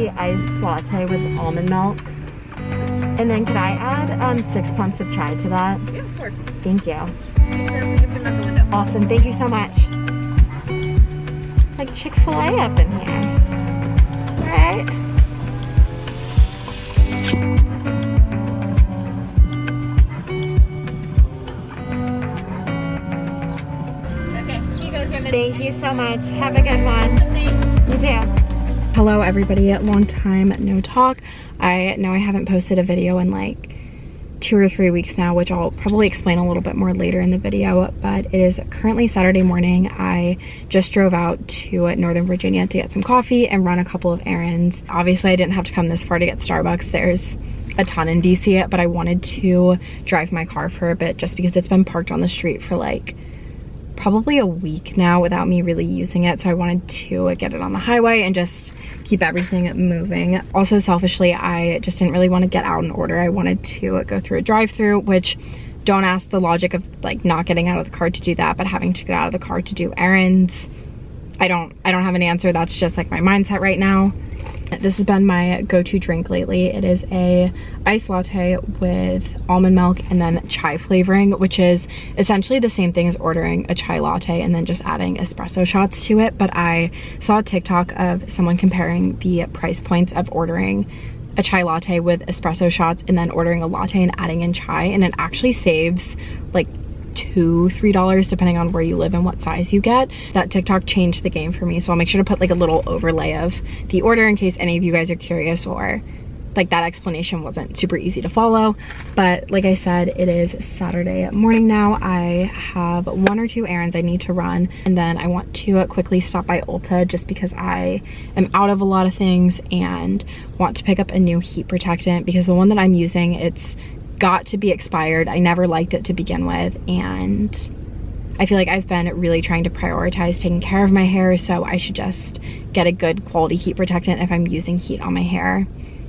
the iced latte with almond milk. And then could I add 6 pumps of chai to that? Yeah, of course. Thank you. You Awesome, thank you so much. It's like Chick-fil-A up in here. Right? Okay, you guys are Thank you so much. Have a good one. You too. Hello everybody, long time no talk. I know I haven't posted a video in like 2 or 3 weeks now, which I'll probably explain a little bit more later in the video, but it is currently Saturday morning. I just drove out to Northern Virginia to get some coffee and run a couple of errands. Obviously I didn't have to come this far to get Starbucks. There's a ton in DC, but I wanted to drive my car for a bit just because it's been parked on the street for like probably a week now without me really using it, so I wanted to get it on the highway and just keep everything moving. Also, selfishly, I just didn't really want to get out and order. I wanted to go through a drive-through, which don't ask the logic of like not getting out of the car to do that, but having to get out of the car to do errands. I don't have an answer. That's just like my mindset right now. This has been my go-to drink lately. It is a iced latte with almond milk and then chai flavoring, which is essentially the same thing as ordering a chai latte and then just adding espresso shots to it. But I saw a TikTok of someone comparing the price points of ordering a chai latte with espresso shots and then ordering a latte and adding in chai, and it actually saves like $2-3 depending on where you live and what size you get. That TikTok changed the game for me, so I'll make sure to put like a little overlay of the order in case any of you guys are curious or like that explanation wasn't super easy to follow. But like I said, it is Saturday morning now. I have 1 or 2 errands I need to run, and then I want to quickly stop by Ulta just because I am out of a lot of things and want to pick up a new heat protectant because the one that I'm using, it's got to be expired. I never liked it to begin with, and I feel like I've been really trying to prioritize taking care of my hair, so I should just get a good quality heat protectant if I'm using heat on my hair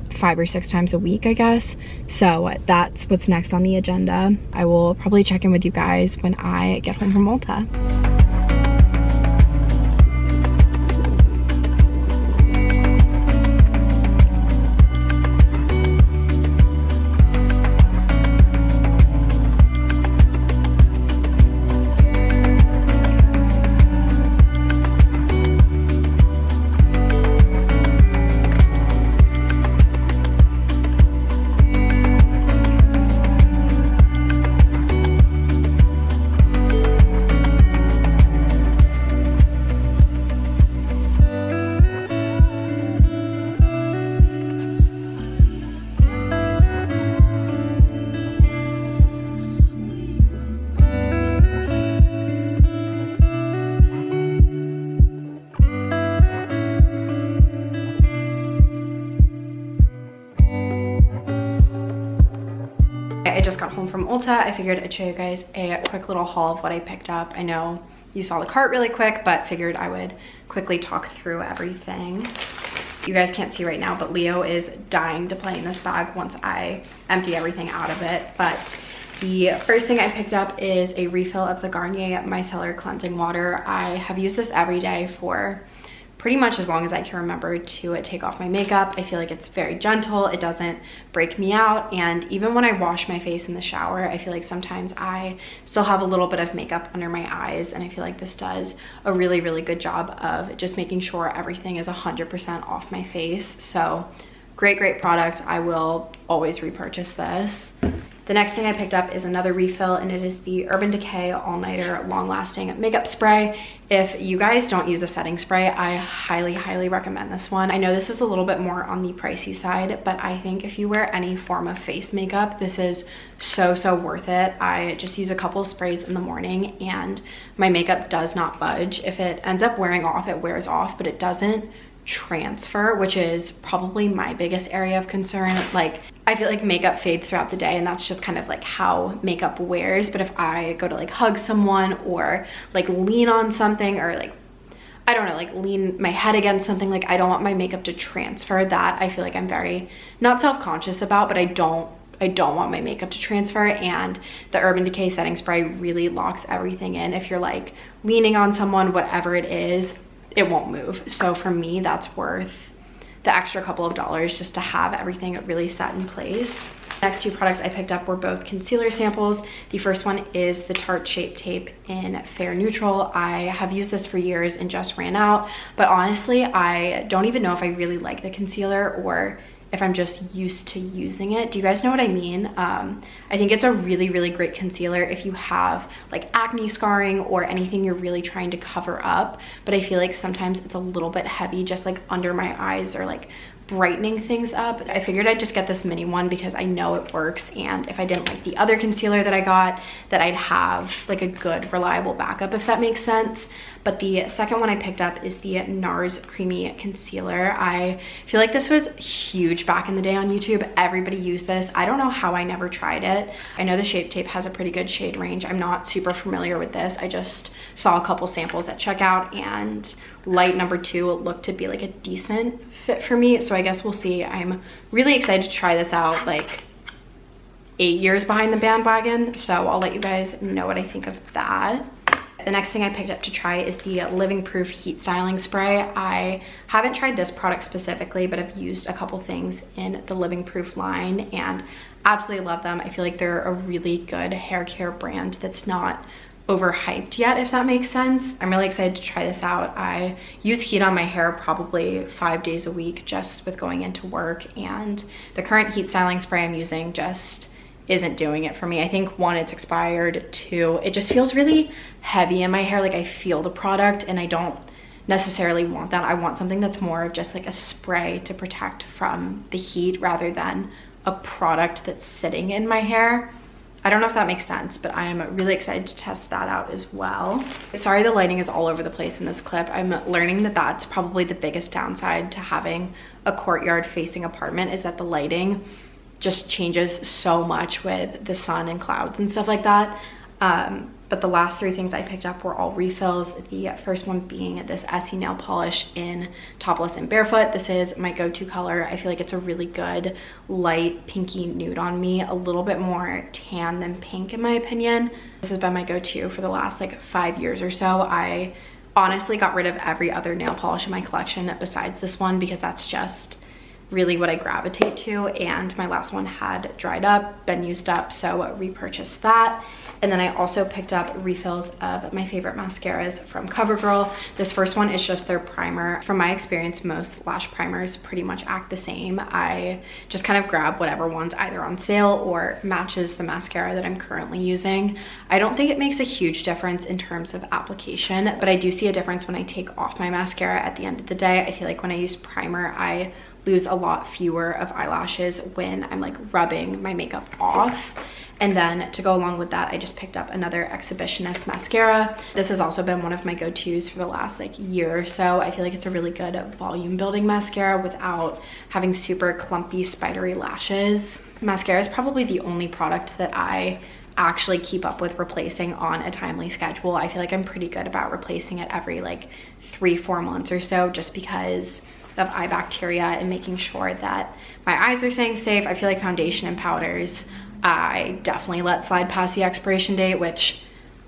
5 or 6 times a week, I guess. So that's what's next on the agenda. I will probably check in with you guys when I get home from Ulta. I just got home from Ulta. I figured I'd show you guys a quick little haul of what I picked up. I know you saw the cart really quick, but figured I would quickly talk through everything. You guys can't see right now, but Leo is dying to play in this bag once I empty everything out of it. But the first thing I picked up is a refill of the Garnier Micellar Cleansing Water. I have used this every day for pretty much as long as I can remember to take off my makeup. I feel like it's very gentle, it doesn't break me out, and even when I wash my face in the shower, I feel like sometimes I still have a little bit of makeup under my eyes, and I feel like this does a really, really good job of just making sure everything is 100% off my face. So great, great product. I will always repurchase this. The next thing I picked up is another refill, and it is the Urban Decay All Nighter Long Lasting Makeup Spray. If you guys don't use a setting spray, I highly, highly recommend this one. I know this is a little bit more on the pricey side, but I think if you wear any form of face makeup, this is so, so worth it. I just use a couple sprays in the morning and my makeup does not budge. If it ends up wearing off, it wears off, but it doesn't transfer, which is probably my biggest area of concern. Like, I feel like makeup fades throughout the day, and that's just kind of like how makeup wears. But if I go to like hug someone or like lean on something, or like, I don't know, like lean my head against something, like I don't want my makeup to transfer. That I feel like I'm very not self-conscious about, but I don't want my makeup to transfer, and the Urban Decay setting spray really locks everything in. If you're like leaning on someone, whatever it is, it won't move. So for me, that's worth the extra couple of dollars just to have everything really set in place. Next two products I picked up were both concealer samples. The first one is the Tarte Shape Tape in Fair Neutral. I have used this for years and just ran out, but honestly, I don't even know if I really like the concealer or if I'm just used to using it. Do you guys know what I mean? I think it's a really, really great concealer if you have like acne scarring or anything you're really trying to cover up, but I feel like sometimes it's a little bit heavy just like under my eyes or like brightening things up. I figured I'd just get this mini one because I know it works, and if I didn't like the other concealer that I got, that I'd have like a good reliable backup, if that makes sense. But the second one I picked up is the NARS Creamy Concealer. I feel like this was huge back in the day on YouTube. Everybody used this. I don't know how I never tried it. I know the Shape Tape has a pretty good shade range. I'm not super familiar with this. I just saw a couple samples at checkout, and light number 2 looked to be like a decent fit for me, so I guess we'll see. I'm really excited to try this out, like 8 years behind the bandwagon, so I'll let you guys know what I think of that. The next thing I picked up to try is the Living Proof Heat Styling Spray. I haven't tried this product specifically, but I've used a couple things in the Living Proof line and absolutely love them. I feel like they're a really good hair care brand that's not overhyped yet, if that makes sense. I'm really excited to try this out. I use heat on my hair probably 5 days a week just with going into work, and the current heat styling spray I'm using just isn't doing it for me. I think 1, it's expired, 2, it just feels really heavy in my hair. Like I feel the product and I don't necessarily want that. I want something that's more of just like a spray to protect from the heat rather than a product that's sitting in my hair. I don't know if that makes sense, but I'm really excited to test that out as well. Sorry the lighting is all over the place in this clip. I'm learning that that's probably the biggest downside to having a courtyard facing apartment, is that the lighting just changes so much with the sun and clouds and stuff like that. But the last 3 things I picked up were all refills. The first one being this Essie nail polish in Topless and Barefoot. This is my go-to color. I feel like it's a really good light pinky nude on me, a little bit more tan than pink in my opinion. This has been my go-to for the last like 5 years or so. I honestly got rid of every other nail polish in my collection besides this one because that's just really what I gravitate to, and my last one had dried up, been used up, so I repurchased that. And then I also picked up refills of my favorite mascaras from CoverGirl. This first one is just their primer. From my experience, most lash primers pretty much act the same. I just kind of grab whatever one's either on sale or matches the mascara that I'm currently using. I don't think it makes a huge difference in terms of application, but I do see a difference when I take off my mascara at the end of the day. I feel like when I use primer, I lose a lot fewer of eyelashes when I'm like rubbing my makeup off. And then to go along with that, I just picked up another Exhibitionist mascara. This has also been one of my go-tos for the last like year or so. I feel like it's a really good volume building mascara without having super clumpy spidery lashes. Mascara is probably the only product that I actually keep up with replacing on a timely schedule. I feel like I'm pretty good about replacing it every like 3-4 months or so, just because of eye bacteria and making sure that my eyes are staying safe. I feel like foundation and powders, I definitely let slide past the expiration date, which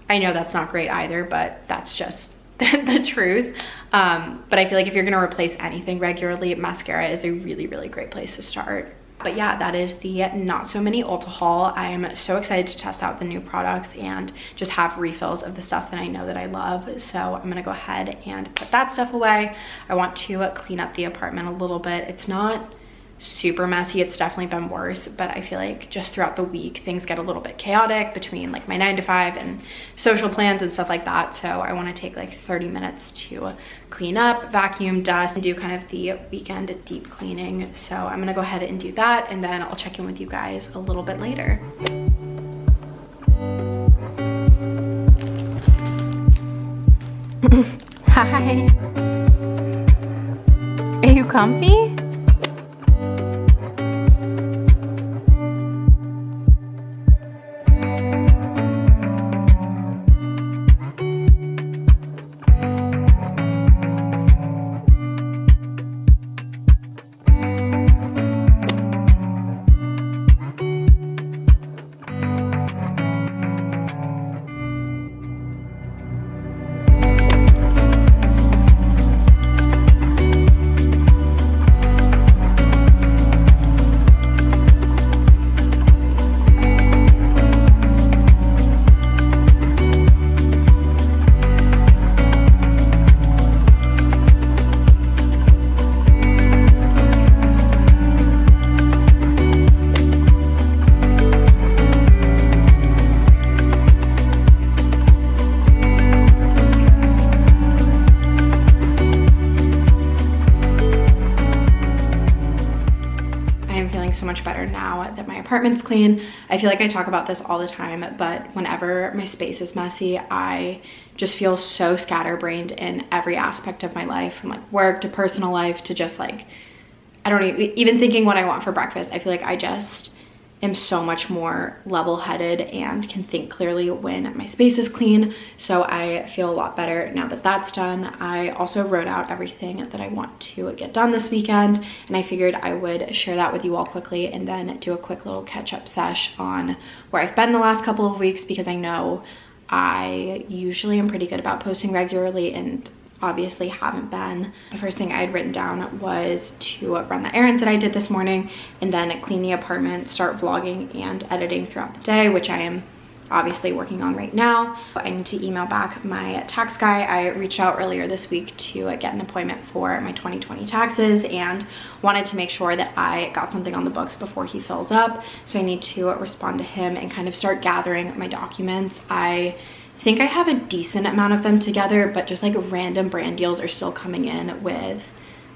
I know that's not great either, but that's just the truth. But I feel like if you're gonna replace anything regularly, mascara is a really, really great place to start. But yeah, that is the Not So Many Ulta haul. I'm so excited to test out the new products and just have refills of the stuff that I know that I love. So I'm gonna go ahead and put that stuff away. I want to clean up the apartment a little bit. It's not super messy, it's definitely been worse, but I feel like just throughout the week things get a little bit chaotic between like my 9 to 5 and social plans and stuff like that. So I want to take like 30 minutes to clean up, vacuum, dust, and do kind of the weekend deep cleaning. So I'm gonna go ahead and do that, and then I'll check in with you guys a little bit later. Hi. Are you comfy? much better now that my apartment's clean. I feel like I talk about this all the time, but whenever my space is messy, I just feel so scatterbrained in every aspect of my life, from like work to personal life to just like, I don't even thinking what I want for breakfast. I feel like I just am so much more level-headed and can think clearly when my space is clean. So I feel a lot better now that that's done. I also wrote out everything that I want to get done this weekend, and I figured I would share that with you all quickly and then do a quick little catch-up sesh on where I've been the last couple of weeks, because I know I usually am pretty good about posting regularly and obviously haven't been. The first thing I had written down was to run the errands that I did this morning and then clean the apartment, start vlogging and editing throughout the day, which I am obviously working on right now. I need to email back my tax guy. I reached out earlier this week to get an appointment for my 2020 taxes and wanted to make sure that I got something on the books before he fills up. So I need to respond to him and kind of start gathering my documents. I think I have a decent amount of them together, but just like random brand deals are still coming in with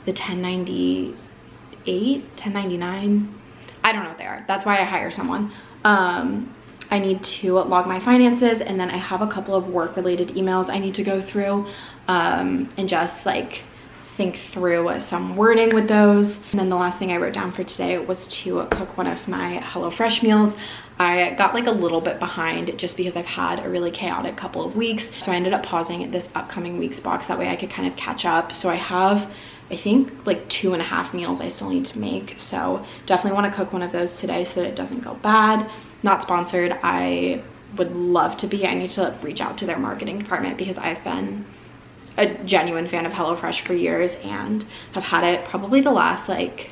the 1098, 1099. I don't know what they are. That's why I hire someone. I need to log my finances, and then I have a couple of work related emails I need to go through and just like think through some wording with those. And then the last thing I wrote down for today was to cook one of my HelloFresh meals. I got like a little bit behind just because I've had a really chaotic couple of weeks. So I ended up pausing this upcoming week's box. That way I could kind of catch up. So I have, I think, like 2.5 meals I still need to make. So definitely want to cook one of those today so that it doesn't go bad. Not sponsored. I would love to be. I need to reach out to their marketing department because I've been a genuine fan of HelloFresh for years and have had it probably the last like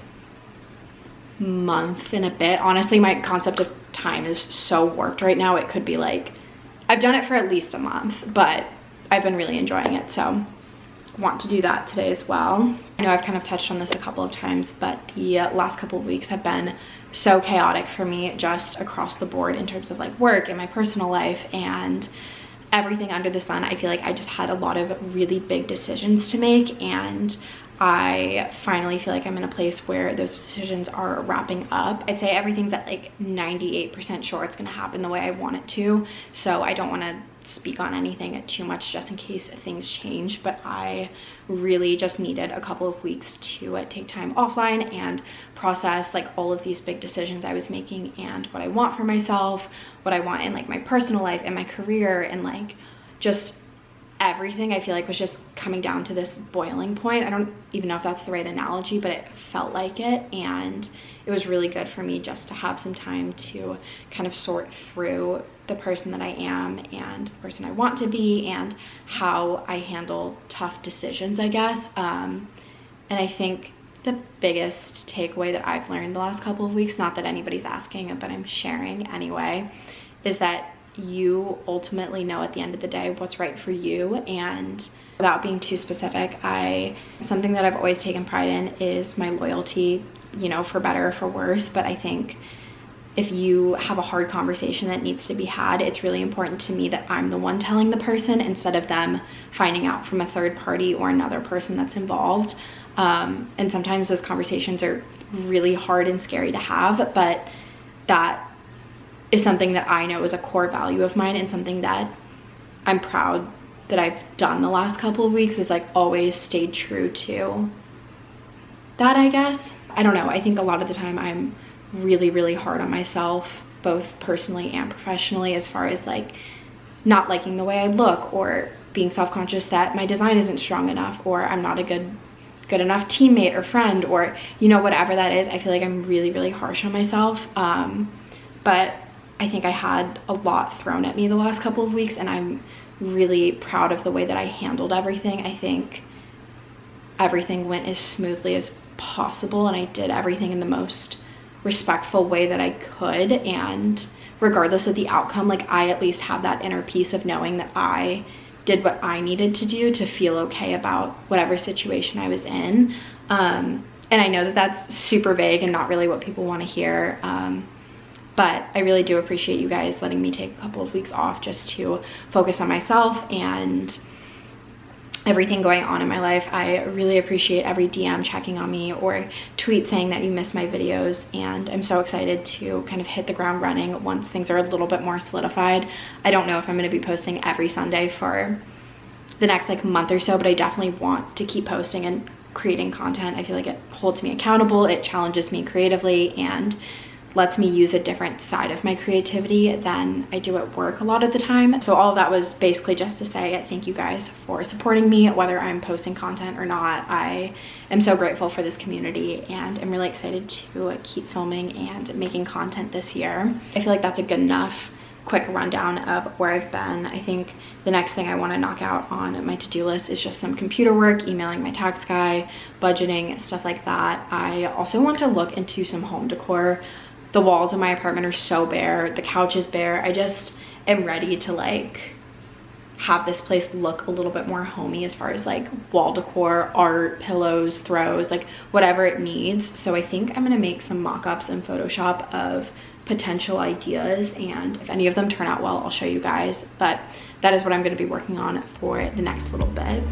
month and a bit. Honestly, my concept of time is so warped right now. It could be like, I've done it for at least a month, but I've been really enjoying it. So want to do that today as well. I know I've kind of touched on this a couple of times, but the last couple of weeks have been so chaotic for me just across the board in terms of like work and my personal life and everything under the sun. I feel like I just had a lot of really big decisions to make, and I finally feel like I'm in a place where those decisions are wrapping up. I'd say everything's at like 98% sure it's gonna happen the way I want it to. So I don't wanna speak on anything too much just in case things change, but I really just needed a couple of weeks to take time offline and process like all of these big decisions I was making and what I want for myself, what I want in like my personal life and my career, and like just everything I feel like was just coming down to this boiling point. I don't even know if that's the right analogy, but it felt like it, and it was really good for me just to have some time to kind of sort through the person that I am and the person I want to be and how I handle tough decisions, I guess. And I think the biggest takeaway that I've learned the last couple of weeks, not that anybody's asking, but I'm sharing anyway, is that you ultimately know at the end of the day what's right for you. And without being too specific, something that I've always taken pride in is my loyalty, you know, for better or for worse. But I think if you have a hard conversation that needs to be had, it's really important to me that I'm the one telling the person instead of them finding out from a third party or another person that's involved. And sometimes those conversations are really hard and scary to have, but that is something that I know is a core value of mine and something that I'm proud that I've done the last couple of weeks, is like always stayed true to that, I guess. I don't know. I think a lot of the time I'm really, really hard on myself, both personally and professionally, as far as like not liking the way I look or being self-conscious that my design isn't strong enough or I'm not a good enough teammate or friend, or, you know, whatever that is. I feel like I'm really, really harsh on myself. But I think I had a lot thrown at me the last couple of weeks, and I'm really proud of the way that I handled everything. I think everything went as smoothly as possible, and I did everything in the most respectful way that I could. And regardless of the outcome, like I at least have that inner peace of knowing that I did what I needed to do to feel okay about whatever situation I was in. And I know that that's super vague and not really what people want to hear. But I really do appreciate you guys letting me take a couple of weeks off just to focus on myself and everything going on in my life. I really appreciate every DM checking on me or tweet saying that you miss my videos, and I'm so excited to kind of hit the ground running once things are a little bit more solidified. I don't know if I'm going to be posting every Sunday for the next like month or so, but I definitely want to keep posting and creating content. I feel like it holds me accountable, it challenges me creatively, and lets me use a different side of my creativity than I do at work a lot of the time. So all of that was basically just to say thank you guys for supporting me, whether I'm posting content or not. I am so grateful for this community, and I'm really excited to keep filming and making content this year. I feel like that's a good enough quick rundown of where I've been. I think the next thing I want to knock out on my to-do list is just some computer work, emailing my tax guy, budgeting, stuff like that. I also want to look into some home decor. The walls in my apartment are so bare, the couch is bare. I just am ready to like have this place look a little bit more homey as far as like wall decor, art, pillows, throws, like whatever it needs. So I think I'm gonna make some mock-ups in Photoshop of potential ideas, and if any of them turn out well, I'll show you guys. But that is what I'm going to be working on for the next little bit.